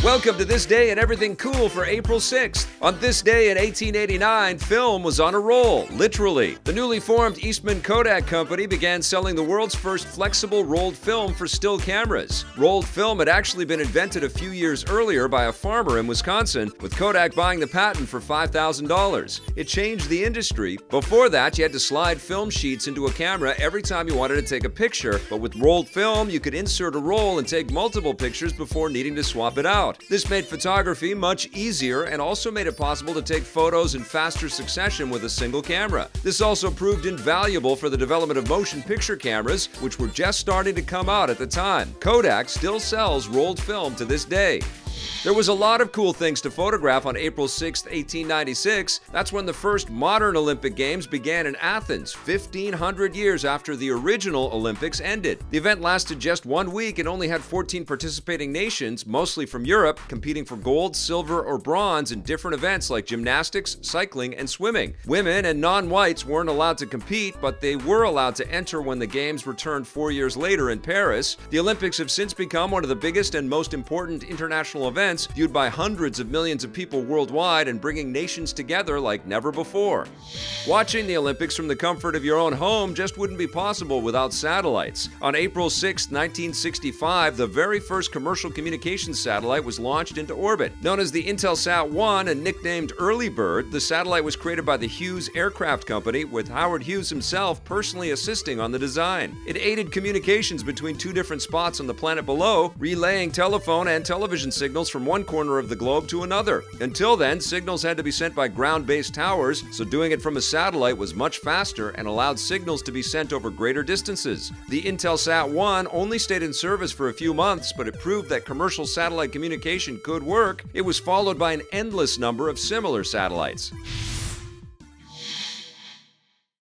Welcome to This Day and Everything Cool for April 6th. On this day in 1889, film was on a roll, literally. The newly formed Eastman Kodak Company began selling the world's first flexible rolled film for still cameras. Rolled film had actually been invented a few years earlier by a farmer in Wisconsin, with Kodak buying the patent for $5,000. It changed the industry. Before that, you had to slide film sheets into a camera every time you wanted to take a picture, but with rolled film, you could insert a roll and take multiple pictures before needing to swap it out. This made photography much easier and also made it possible to take photos in faster succession with a single camera. This also proved invaluable for the development of motion picture cameras, which were just starting to come out at the time. Kodak still sells rolled film to this day. There was a lot of cool things to photograph on April 6, 1896. That's when the first modern Olympic Games began in Athens, 1,500 years after the original Olympics ended. The event lasted just 1 week and only had 14 participating nations, mostly from Europe, competing for gold, silver, or bronze in different events like gymnastics, cycling, and swimming. Women and non-whites weren't allowed to compete, but they were allowed to enter when the Games returned 4 years later in Paris. The Olympics have since become one of the biggest and most important international events, viewed by hundreds of millions of people worldwide and bringing nations together like never before. Watching the Olympics from the comfort of your own home just wouldn't be possible without satellites. On April 6, 1965, the very first commercial communications satellite was launched into orbit. Known as the Intelsat 1 and nicknamed Early Bird, the satellite was created by the Hughes Aircraft Company, with Howard Hughes himself personally assisting on the design. It aided communications between two different spots on the planet below, relaying telephone and television signals from one corner of the globe to another. Until then, signals had to be sent by ground-based towers, so doing it from a satellite was much faster and allowed signals to be sent over greater distances. The Intelsat 1 only stayed in service for a few months, but it proved that commercial satellite communication could work. It was followed by an endless number of similar satellites.